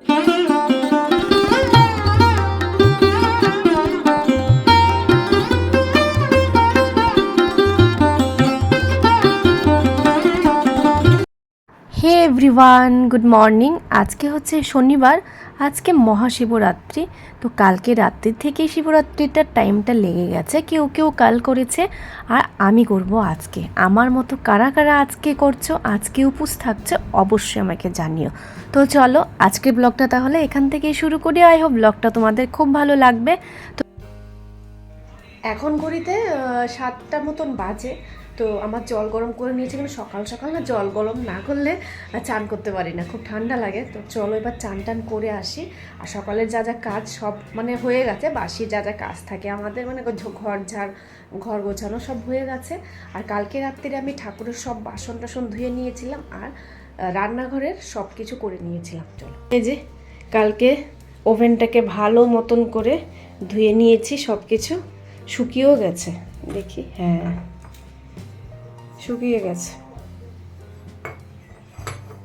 হে everyone, good morning. আজকে হচ্ছে শনিবার, আজকে মহাশিবরাত্রি। তো কালকে রাত্রির থেকেই শিবরাত্রিটার টাইমটা লেগে গেছে। কেউ কেউ কাল করেছে আর আমি করব আজকে। আমার মতো কারা কারা আজকে করছো, আজকে উপোস থাকছে, অবশ্যই আমাকে জানিও। তো চলো আজকের ব্লগটা তাহলে এখান থেকেই শুরু করি। আই হোপ ব্লগটা তোমাদের খুব ভালো লাগবে। তো এখন ঘড়িতে 7টা মতন বাজে। তো আমার জল গরম করে নিয়েছি, কিন্তু সকাল সকাল না জল গরম না করলে চান করতে পারি না, খুব ঠান্ডা লাগে। তো চলো এবার চান টান করে আসি। আর সকালের যা যা কাজ সব মানে হয়ে গেছে, বাসি যা যা কাজ থাকে আমাদের, মানে ঘর ঝাড়, ঘর গোছানো সব হয়ে গেছে। আর কালকে রাত্রিরে আমি ঠাকুরের সব বাসন টাসন ধুয়ে নিয়েছিলাম আর রান্নাঘরের সব কিছু করে নিয়েছিলাম। চলো এই যে কালকে ওভেনটাকে ভালো মতন করে ধুয়ে নিয়েছি, সব কিছু শুকিয়েও গেছে। দেখি, হ্যাঁ শুকিয়ে গেছে।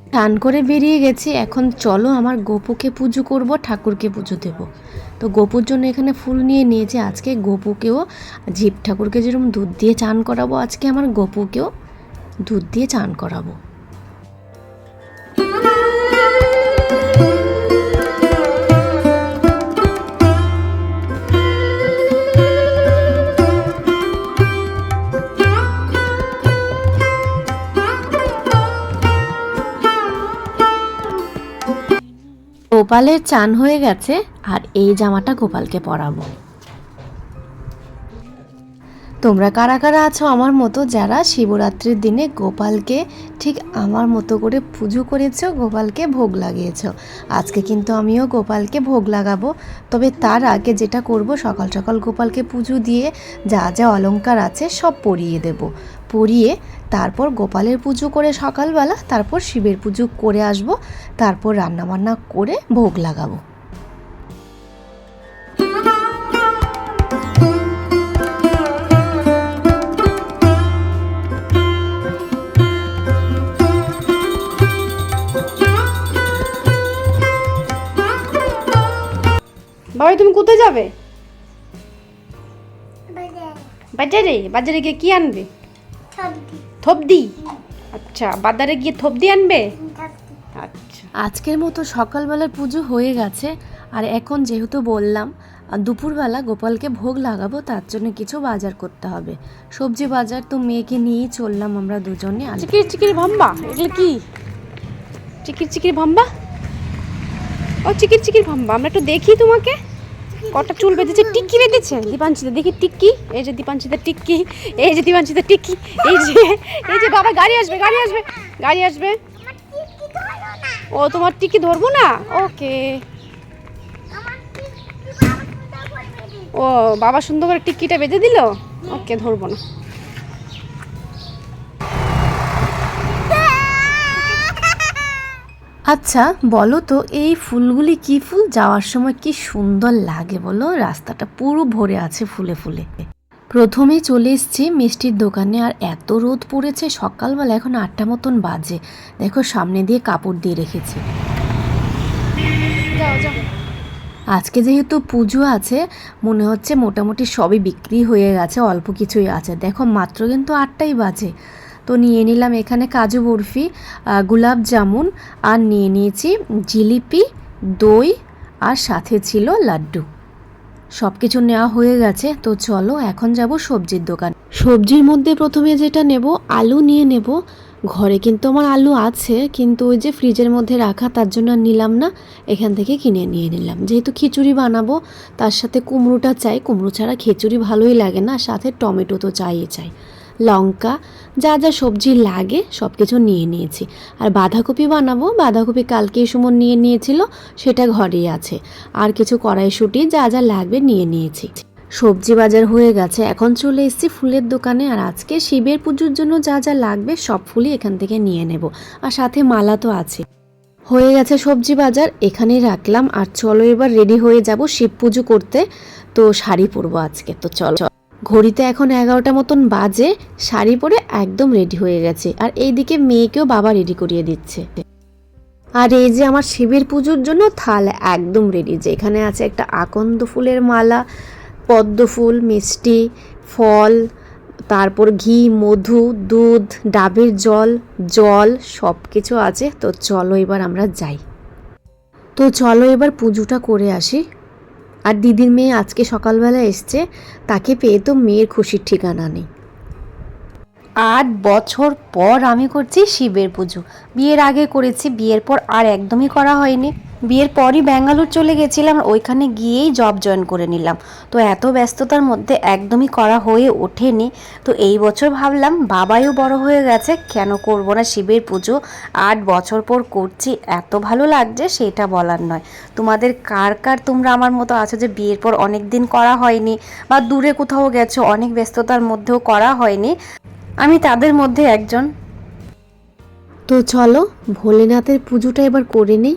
স্নান করে বেরিয়ে গেছি। এখন চলো আমার গোপুকে পুজো করব, ঠাকুরকে পুজো দেব। তো গোপুর জন্য এখানে ফুল নিয়ে নিয়েছি। আজকে গোপুকেও জীব ঠাকুরকে যেরকম দুধ দিয়ে চান করাবো, আজকে আমার গোপুকেও দুধ দিয়ে চান করাবো। গোপালের চান হয়ে গেছে আর এই জামাটা গোপালকে পরাবো। তোমরা কারা কারা আছো আমার মতো, যারা শিবরাত্রির দিনে গোপালকে ঠিক আমার মতো করে পুজো করেছো, গোপালকে ভোগ লাগিয়েছো? আজকে কিন্তু আমিও গোপালকে ভোগ লাগাবো। তবে তার আগে যেটা করব, সকাল সকাল গোপালকে পুজো দিয়ে যা যা অলংকার আছে সব পরিয়ে দেব। পরিয়ে তারপর গোপালের পুজো করে সকালবেলা, তারপর শিবের পুজো করে আসব, তারপর রান্নাবান্না করে ভোগ লাগাবো। বাবা তুমি কোথায় যাবে? বাজারে। বাজারে গিয়ে কি আনবে? থবদি। আচ্ছা, বাজারে গিয়ে থবদি আনবে। আচ্ছা, আজকের মতো সকালবেলার পুজো হয়ে গেছে। আর এখন যেহেতু বললাম দুপুরবেলা গোপালকে ভোগ লাগাবো, তার জন্য কিছু বাজার করতে হবে, সবজি বাজার। তো মেয়েকে নিয়েই চললাম আমরা দুজনে। চিকির চিকির ভাম্বা, এগুলো কি? চিকির চিকির ভাম্বা, ও চিকির চিকির ভাম্বা। আমরা একটু দেখি তোমাকে, কটা চুল বেঁধেছে, টিক্কি বেঁধেছে দীপাঞ্চিতা, দেখি টিক্কি। এই যে দীপাঞ্চিতা টিক্কি, এই যে দীপাঞ্চিতা টিক্কি, এই যে বাবা গাড়ি আসবে, গাড়ি আসবে, গাড়ি আসবে। ও তোমার টিক্কি ধরবো না, ওকে। ও বাবা সুন্দর করে টিক্কিটা বেঁধে দিল, ওকে ধরবো না। আচ্ছা বলো তো, এই ফুলগুলি কি ফুল? যাওয়ার সময় কি সুন্দর লাগে বলো, রাস্তাটা পুরো ভরে আছে ফুলে ফুলে। প্রথমে চলে এসেছি মিষ্টির দোকানে, আর এত রোদ পড়েছে সকালবেলা, এখন 8টা মতন বাজে। দেখো সামনে দিয়ে কাপড় দিয়ে রেখেছি। আজকে যেহেতু পুজো আছে, মনে হচ্ছে মোটামুটি সবই বিক্রি হয়ে গেছে, অল্প কিছুই আছে। দেখো মাত্র কিন্তু 8টাই বাজে। তো নিয়ে নিলাম এখানে কাজু বরফি, গোলাপ জামুন, আর নিয়ে নিয়েছি জিলিপি, দই, আর সাথে ছিল লাড্ডু। সব কিছু নেওয়া হয়ে গেছে। তো চলো এখন যাব সবজির দোকান। সবজির মধ্যে প্রথমে যেটা নেব, আলু নিয়ে নেব। ঘরে কিন্তু আমার আলু আছে, কিন্তু ওই যে ফ্রিজের মধ্যে রাখা, তার জন্য নিলাম না, এখান থেকে কিনে নিয়ে নিলাম। যেহেতু খিচুড়ি বানাবো, তার সাথে কুমড়োটা চাই, কুমড়ো ছাড়া খিচুড়ি ভালোই লাগে না, সাথে টমেটো তো চাই। লঙ্কা, যা যা সবজি লাগে সব কিছু নিয়ে নিয়েছি। আর বাঁধাকপি বানাবো, বাঁধাকপি কালকেই সুমন নিয়ে নিয়েছিল, সেটা ঘরেই আছে। আর কিছু কড়াইশুঁটি যা যা লাগবে নিয়ে নিয়েছি। সবজি বাজার হয়ে গেছে। এখন চলে এসেছি ফুলের দোকানে, আর আজকে শিবের পুজোর জন্য যা যা লাগবে সব ফুলই এখান থেকে নিয়ে নেব, আর সাথে মালা তো আছে। হয়ে গেছে সবজি বাজার, এখানেই রাখলাম। আর চলো এবার রেডি হয়ে যাব শিব পুজো করতে। তো শাড়ি পরবো আজকে। তো চলো, ঘড়িতে এখন 11টা মতন বাজে, শাড়ি পরে একদম রেডি হয়ে গেছে। আর এইদিকে মেয়েকেও বাবা রেডি করিয়ে দিচ্ছে। আর এই যে আমার শিবের পুজোর জন্য থাল একদম রেডি, যেখানে আছে একটা আকন্দ ফুলের মালা, পদ্ম ফুল, মিষ্টি, ফল, তারপর ঘি, মধু, দুধ, ডাবের জল, জল সব কিছু আছে। তো চলো এবার আমরা যাই। তো চলো এবার পুজোটা করে আসি। আর দিদির মেয়ে আজকে সকালবেলা এসছে, তাকে পেয়ে তো মেয়ের খুশির ঠিকানা নেই। 8 বছর পর আমি করছি শিবের পুজো। বিয়ের আগে করেছি, বিয়ের পর আর একদমই করা হয়নি। বিয়ের পরই ব্যাঙ্গালোর চলে গেছিলাম, ওইখানে গিয়েই জব জয়েন করে নিলাম। তো এত ব্যস্ততার মধ্যে একদমই করা হয়ে ওঠেনি। তো এই বছর ভাবলাম বাবাইও বড় হয়ে গেছে, কেন করব না শিবের পুজো। 8 বছর পর করছি, এত ভালো লাগছে সেটা বলার নয়। তোমাদের কার কার তোমরা আমার মতো আছো যে বিয়ের পর অনেক দিন করা হয়নি, বা দূরে কোথাও গেছো অনেক ব্যস্ততার মধ্যেও করা হয়নি, আমি তাদের মধ্যে একজন। তো চলো ভোলেনাথের পুজোটা এবার করে নিই।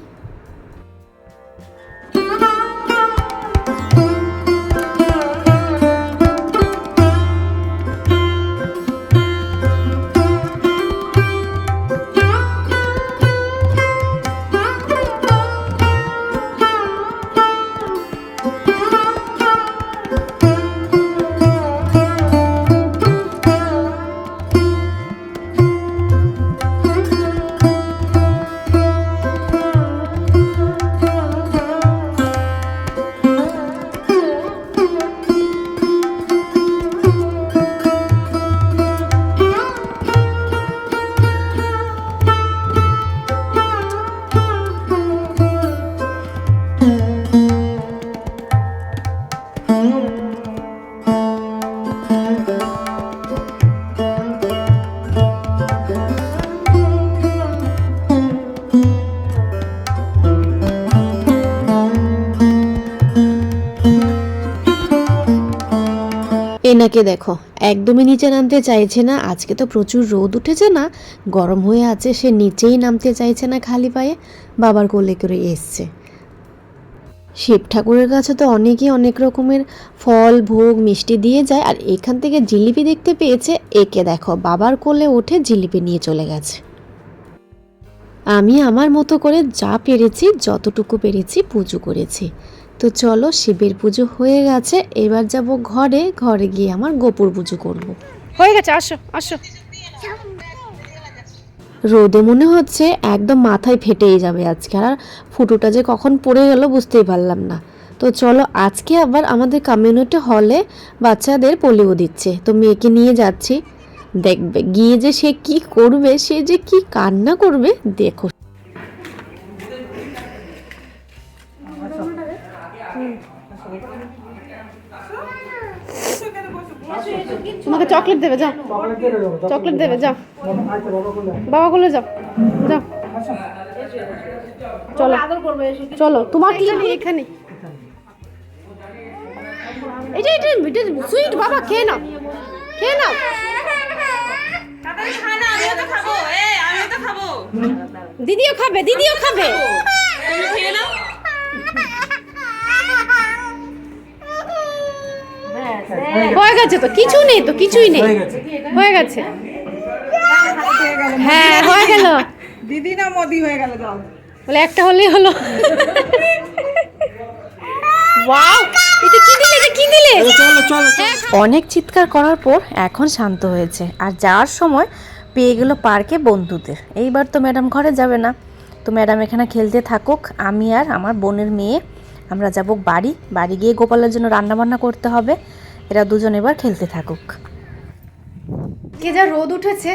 এনাকে দেখো একদমই নিচে নামতে চাইছে না। আজকে তো প্রচুর রোদ উঠেছে না, গরম হয়ে আছে, সে নিচেই নামতে চাইছে না, খালি পায়ে বাবার কোলে করে এসছে। শিব ঠাকুরের কাছে তো অনেকেই অনেক রকমের ফল, ভোগ, মিষ্টি দিয়ে যায়, আর এখান থেকে জিলিপি দেখতে পেয়েছে। একে দেখো বাবার কোলে উঠে জিলিপি নিয়ে চলে গেছে। আমি আমার মতো করে যা পেরেছি, যতটুকু পেরেছি পুজো করেছি। তো চলো শিবের পুজো হয়ে গেছে, এবার যাব ঘরে। ঘরে গিয়ে আমার গোপুর পুজো করব। হয়ে গেছে, আসো আসো। রোদে মনে হচ্ছে একদম মাথায় ফেটেই যাবে আজকে, আর ফুটোটা যে কখন পড়ে গেল বুঝতেই পারলাম না। তো চলো আজকে আবার আমাদের কমিউনিটি হলে বাচ্চাদের পোলিও দিচ্ছে, তো মেয়েকে নিয়ে যাচ্ছি। দেখবে গিয়ে যে সে কি করবে, সে যে কি কান্না করবে দেখো। তোমাকে চকলেট দেবে, যাও চকলেট দেবে, যাও বাবা কোলে যাও, যাও চলো চলো। তোমার কি এখানে এটা এটা এটা সুইট, বাবা খেয়ে নাও, খেয়ে নাও। দিদিও খাবে, দিদিও খাবে। হয়ে গেছে তো, কিছু নেই তো, কিছুই নেই, হয়ে গেছে। হ্যাঁ হয়ে গেল, দিদি না মোদি হয়ে গেল। যাও বলে একটা হলেই হলো। ওয়াও, এটা কি দিলে, এটা কি দিলে? অনেক চিৎকার করার পর এখন শান্ত হয়েছে, আর যাওয়ার সময় পেয়ে গেল পার্কে বন্ধুদের। এইবার তো ম্যাডাম ঘরে যাবে না, তো ম্যাডাম এখানে খেলতে থাকুক। আমি আর আমার বোনের মেয়ে আমরা যাব বাড়ি। বাড়ি গিয়ে গোপালের জন্য রান্নাবান্না করতে হবে। এরা দুজন এবার খেলতে থাকুক। কে যা রোদ উঠেছে,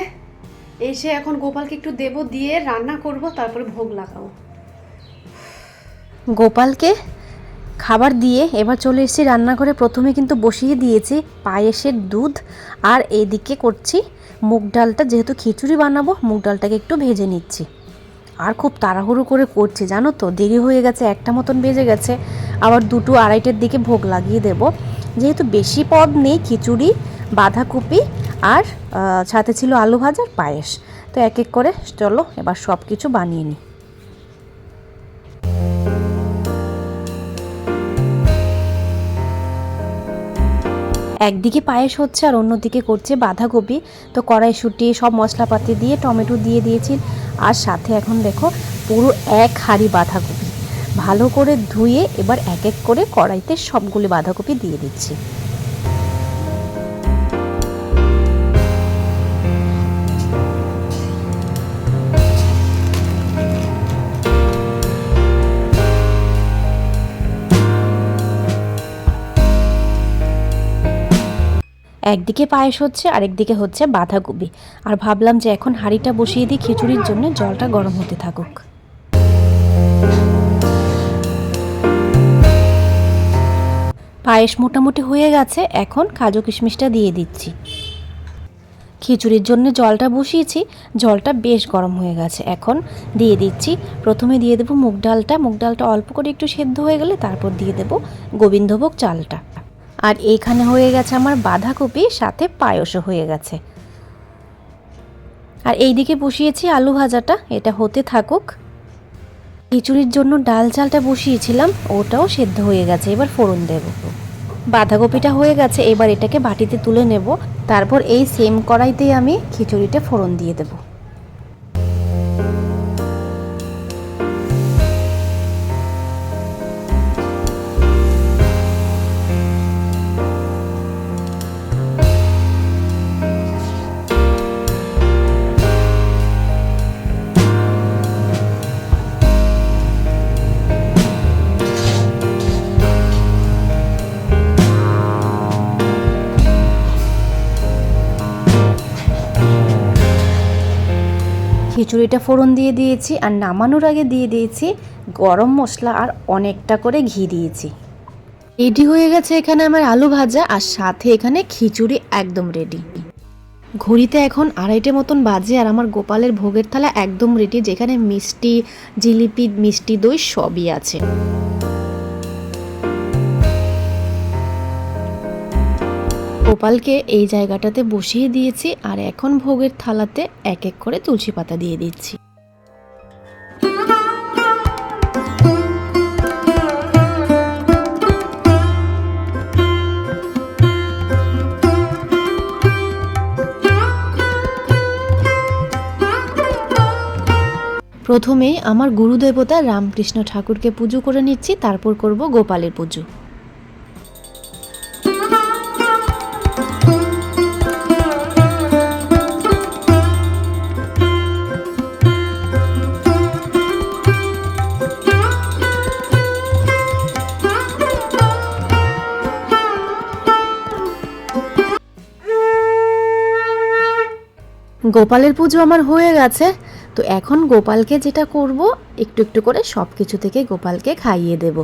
এসে এখন গোপালকে একটু দেবো, দিয়ে রান্না করব, তারপরে ভোগ লাগাবো। গোপালকে খাবার দিয়ে এবার চলে এসেছি রান্নাঘরে। প্রথমে কিন্তু বসিয়ে দিয়েছি পায়েসের দুধ, আর এইদিকে করছি মুগ ডালটা। যেহেতু খিচুড়ি বানাবো, মুগ ডালটাকে একটু ভেজে নিচ্ছি। আর খুব তাড়াহুড়ো করে করছি, জানো তো, দেরি হয়ে গেছে, 1টা মতন বেজে গেছে। আবার 2টো 2:30টার দিকে ভোগ লাগিয়ে দেব। যেহেতু বেশি পদ নেই, খিচুড়ি, বাঁধাকপি আর সাথে ছিল আলু ভাজার পায়েস। তো এক এক করে চলো এবার সব কিছু বানিয়ে নিই। একদিকে পায়েস হচ্ছে আর অন্যদিকে করছে বাঁধাকপি। তো কড়াইশুঁটি সব মশলাপাতি দিয়ে টমেটো দিয়ে দিয়েছি, আর সাথে এখন দেখো পুরো এক হাঁড়ি বাঁধাকপি ভালো করে ধুয়ে এবার এক এক করে কড়াইতে সবগুলো বাঁধাকপি দিয়ে দিচ্ছি। একদিকে পায়েস হচ্ছে আরেকদিকে হচ্ছে বাঁধাকপি, আর ভাবলাম যে এখন হাঁড়িটা বসিয়ে দিই খিচুড়ির জন্য, জলটা গরম হতে থাকুক। পায়েস মোটামুটি হয়ে গেছে, এখন কাজু কিশমিশটা দিয়ে দিচ্ছি। খিচুড়ির জন্য জলটা বসিয়েছি, জলটা বেশ গরম হয়ে গেছে, এখন দিয়ে দিচ্ছি। প্রথমে দিয়ে দেবো মুগ ডালটা অল্প করে একটু সেদ্ধ হয়ে গেলে তারপর দিয়ে দেবো গোবিন্দভোগ চালটা। আর এইখানে হয়ে গেছে আমার বাঁধাকপি, সাথে পায়েসও হয়ে গেছে। আর এইদিকে বসিয়েছি আলু ভাজাটা, এটা হতে থাকুক। খিচুড়ির জন্য ডাল চালটা বসিয়েছিলাম, ওটাও সেদ্ধ হয়ে গেছে, এবার ফোড়ন দেব। বাঁধাকপিটা হয়ে গেছে, এবার এটাকে বাটিতে তুলে নেব। তারপর এই সেম কড়াইতেই আমি খিচুড়িটা ফোড়ন দিয়ে দেবো। খিচুড়িটা ফোড়ন দিয়ে দিয়েছি, আর নামানোর আগে দিয়ে দিয়েছি গরম মশলা আর অনেকটা করে ঘি দিয়েছি। রেডি হয়ে গেছে এখানে আমার আলু ভাজা, আর সাথে এখানে খিচুড়ি একদম রেডি। ঘড়িতে এখন 2:30 মতন বাজে, আর আমার গোপালের ভোগের থালা একদম রেডি, যেখানে মিষ্টি, জিলিপি, মিষ্টি দই সবই আছে। গোপালকে এই জায়গাটাতে বসিয়ে দিয়েছি, আর এখন ভোগের থালাতে এক এক করে তুলসী পাতা দিয়ে দিচ্ছি। প্রথমেই আমার গুরুদেবতা রামকৃষ্ণ ঠাকুরকে পুজো করে নিচ্ছি, তারপর করব গোপালের পুজো। গোপালের পুজো আমার হয়ে গেছে, তো এখন গোপালকে যেটা করব, একটু একটু করে সব কিছু থেকে গোপালকে খাইয়ে দেব।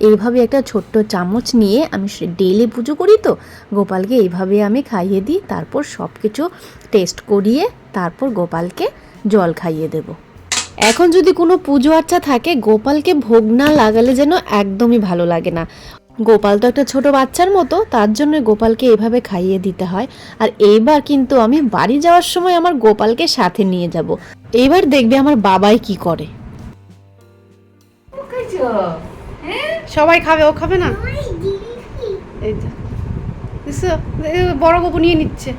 এইভাবে একটা ছোট্ট চামচ নিয়ে, আমি ডেইলি পুজো করি তো, গোপালকে এইভাবে আমি খাইয়ে দিই, তারপর সব কিছু টেস্ট করিয়ে তারপর গোপালকে জল খাইয়ে দেব। এখন যদি কোনো পুজো আর্চা থাকে, গোপালকে ভোগ না লাগালে যেন একদমই ভালো লাগে না। গোপাল তো একটা ছোট বাচ্চার মতো, তার জন্য গোপালকে এভাবে খাইয়ে দিতে হয়। আর এইবার কিন্তু আমি বাড়ি যাওয়ার সময় আমার গোপালকে সাথে নিয়ে যাব। এবার দেখবে আমার বাবাই কি করে। সবাই খাবে, ও খাবে না? এই যে দেখছো, বড় গোপু নিয়ে নিচ্ছে,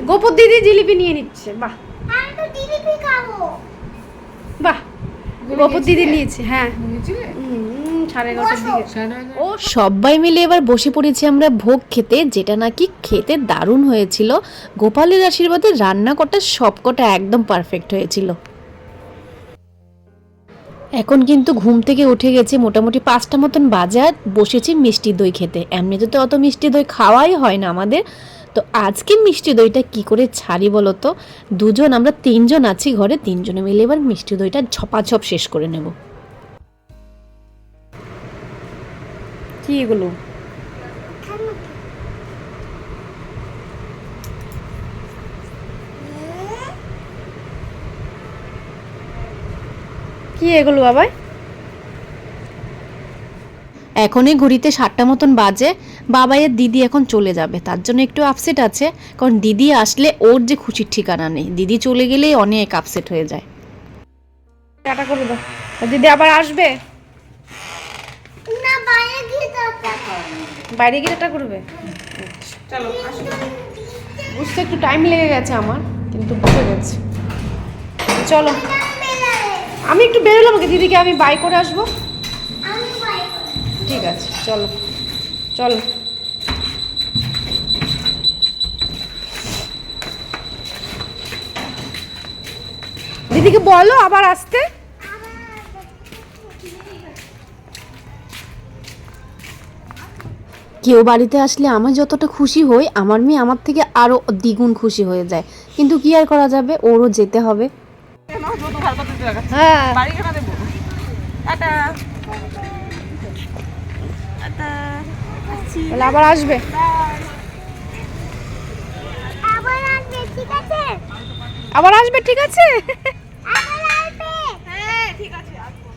গোপুর দিদি জিলিপি নিয়ে নিচ্ছে। বাহ বাহ, গোপুর দিদি নিয়েছে। হ্যাঁ, 11:30 দিকে। ও সবাই মিলে এবার বসে পড়েছি আমরা ভোগ খেতে, যেটা নাকি খেতে দারুণ হয়েছিল। গোপালের আশীর্বাদে রান্না কটা সবকটা একদম পারফেক্ট হয়েছিল। এখন কিন্তু ঘুম থেকে উঠে গেছি, মোটামুটি 5টা মতন বাজে, বসেছি মিষ্টি দই খেতে। এমনিতে তো অত মিষ্টি দই খাওয়াই হয় না আমাদের, তো আজকে মিষ্টি দইটা কি করে ছাড়ি বলো তো। আমরা 3জন আছি ঘরে, 3জনে মিলে এবার মিষ্টি দইটা ঝপাঝপ শেষ করে নেব। কি এগুলো? কি এগুলো বাবাই? এখনই ঘড়িতে 7টা মতন বাজে। বাবাইয়ের দিদি এখন চলে যাবে, তার জন্য একটু আপসেট আছে, কারণ দিদি আসলে ওর যে খুশির ঠিকানা নেই। দিদি চলে গেলেই অনেক আপসেট হয়ে যায়। টাটা করে দাও, দিদি আবার আসবে না। বাইরে গিয়ে এটা করবে? চলো বুঝতে একটু টাইম লেগে গেছে আমার, কিন্তু বুঝে গেছি। চলো আমি একটু বেরোলাম, ওকে দিদিকে আমি বাই করে আসবো। ঠিক আছে, চলো চলো। দিদিকে বলো আবার আসতে। কেউ বাড়িতে আসলে আমি যতটা খুশি হই, আমার মেয়ে আমার থেকে আরও দ্বিগুণ খুশি হয়ে যায়, কিন্তু কি আর করা যাবে, ওরও যেতে হবে। হ্যাঁ বাড়ি কেনা দেবো। Tata tata. তাহলে আবার আসবে। আবার আসবে, ঠিক আছে। হ্যাঁ ঠিক আছে আসবো।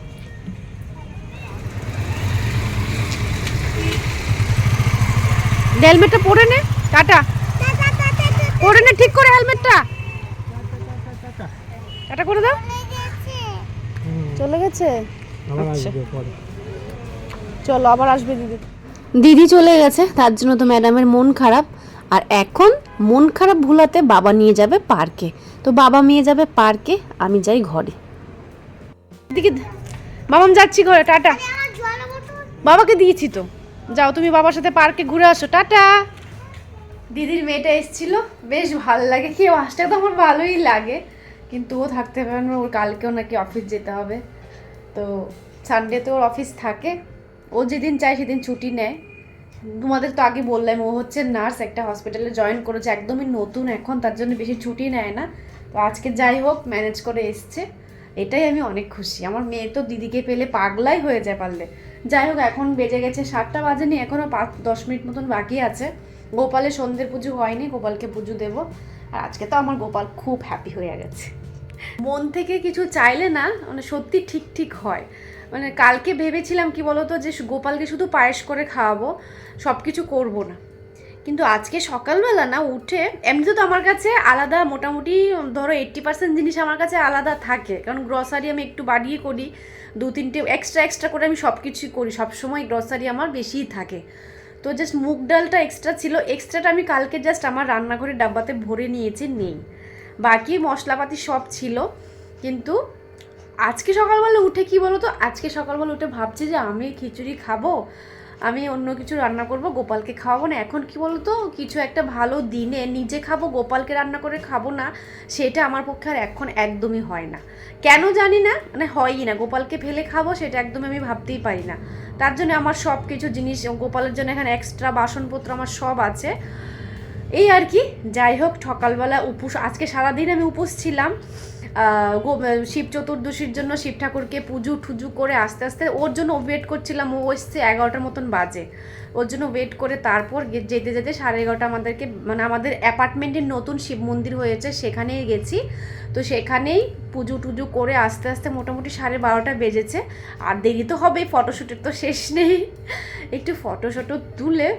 হেলমেটটা পরে নে, টাটা পরে নে ঠিক করে হেলমেটটা। টাটা করে দাও। চলে গেছে, আচ্ছা। চলো আবার আসবে দিদি। দিদি চলে গেছে, তার জন্য তো ম্যাডামের মন খারাপ। আর এখন মন খারাপ ভুলাতে বাবা নিয়ে যাবে পার্কে। তো বাবা নিয়ে যাবে পার্কে, আমি যাই ঘরে। দিদি মামাম যাচ্ছি ঘরে, টাটা। বাবাকে দিয়েছি তো, যাও তুমি বাবার সাথে পার্কে ঘুরে আসো, টাটা। দিদির মেয়েটা এসেছিল, বেশ ভালো লাগে, কি আসতে তো আমার ভালোই লাগে, কিন্তু ও থাকতে পারে না, ওর কালকেও নাকি অফিস যেতে হবে। তো সানডেতে ওর অফিস থাকে, ও যেদিন চায় সেদিন ছুটি নেয়। তোমাদের তো আগে বললাম, ও হচ্ছে নার্স, একটা হসপিটালে জয়েন করেছে, একদমই নতুন এখন, তার জন্য বেশি ছুটি নেয় না। তো আজকে যাই হোক ম্যানেজ করে এসছে, এটাই আমি অনেক খুশি। আমার মেয়ে তো দিদিকে পেলে পাগলাই হয়ে যায় পারলে। যাই হোক এখন বেজে গেছে 7টা বাজেনি, এখনও 5-10 মিনিট মতন বাকি আছে। গোপালের সন্ধ্যের পুজো হয়নি, গোপালকে পুজো দেবো। আর আজকে তো আমার গোপাল খুব হ্যাপি হয়ে গেছে। মন থেকে কিছু চাইলে না মানে সত্যি ঠিক ঠিক হয়। মানে কালকে ভেবেছিলাম কি বলতো, যে গোপালকে শুধু পায়েস করে খাওয়াবো, সব কিছু করবো না। কিন্তু আজকে সকালবেলা না উঠে, এমনিতে তো আমার কাছে আলাদা মোটামুটি ধরো 80% জিনিস আমার কাছে আলাদা থাকে, কারণ গ্রসারি আমি একটু বাড়িয়ে করি, 2-3টে এক্সট্রা করে আমি সব কিছুই করি, সবসময় গ্রসারি আমার বেশিই থাকে। তো জাস্ট মুগ ডালটা এক্সট্রা ছিল, এক্সট্রাটা আমি কালকে জাস্ট আমার রান্নাঘরের ডাব্বাতে ভরে নিয়েছি, নেই। বাকি মশলাপাতি সব ছিল। কিন্তু আজকে সকালবেলা উঠে কি বলো তো, আজকে সকালবেলা উঠে ভাবছি যে আমি খিচুড়ি খাবো, আমি অন্য কিছু রান্না করব, গোপালকে খাওয়াবো না। এখন কি বলো তো, কিছু একটা ভালো দিনে নিজে খাবো, গোপালকে রান্না করে খাবো না, সেটা আমার পক্ষে আর এখন একদমই হয় না। কেন জানি না, মানে হয়ই না, গোপালকে ফেলে খাবো সেটা একদমই আমি ভাবতেই পারি না। তার জন্য আমার সব কিছু জিনিস গোপালের জন্য এখানে এক্সট্রা বাসনপত্র আমার সব আছে, এই আর কি। যাই হোক সকালবেলা উপোস, আজকে সারাদিন আমি উপোস ছিলাম। শিব চতুর্দশীর জন্য শিব ঠাকুরকে পুজো টুজু করে আস্তে আস্তে ওর জন্য ওয়েট করছিলাম, ও এসছে 11টার মতন বাজে, ওর জন্য ওয়েট করে তারপর যেতে যেতে 11:30 আমাদেরকে, মানে আমাদের অ্যাপার্টমেন্টের নতুন শিব মন্দির হয়েছে সেখানেই গেছি। তো সেখানেই পুজো টুজু করে আস্তে আস্তে মোটামুটি 12:30 বেজেছে। আর দেরি তো হবেই, ফটোশ্যুটের তো শেষ নেই, একটু ফটোশ্যুটও তুলে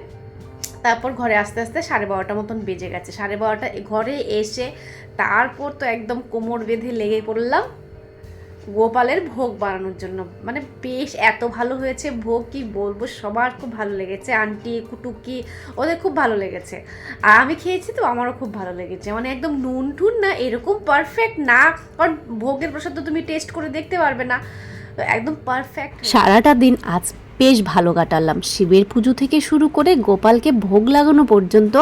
তারপর ঘরে আস্তে আস্তে 12:30 মতন বেজে গেছে। 12:30 ঘরে এসে তারপর তো একদম কোমর বেঁধে লেগে পড়লাম গোপালের ভোগ বানানোর জন্য। মানে বেশ এত ভালো হয়েছে ভোগ, কি বলবো, সবার খুব ভালো লেগেছে, আন্টি কুটুকি ওদের খুব ভালো লেগেছে। আর আমি খেয়েছি তো আমারও খুব ভালো লেগেছে, মানে একদম নুন টুন না এরকম পারফেক্ট না, কারণ ভোগের প্রসাদ তো তুমি টেস্ট করে দেখতে পারবে না, তো একদম পারফেক্ট। সারাটা দিন আজ বেশ ভালো কাটালাম, শিবের পুজো থেকে শুরু করে গোপালকে ভোগ লাগানো পর্যন্ত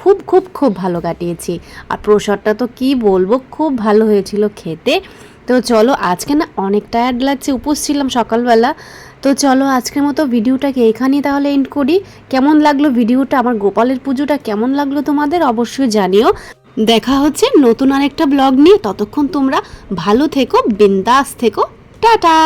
খুব খুব খুব ভালো কাটিয়েছি। আর প্রসাদটা তো কি বলবো, খুব ভালো হয়েছিল খেতে। তো চলো আজকে না অনেক টায়ার্ড লাগছে, উপোস ছিলাম সকালবেলা। তো চলো আজকের মতো ভিডিওটাকে এখানেই তাহলে এন্ড করি। কেমন লাগলো ভিডিওটা, আমার গোপালের পুজোটা কেমন লাগলো তোমাদের অবশ্যই জানিও। দেখা হচ্ছে নতুন আরেকটা ব্লগ নিয়ে, ততক্ষণ তোমরা ভালো থেকো, বিন্দাস থেকো, টাটা।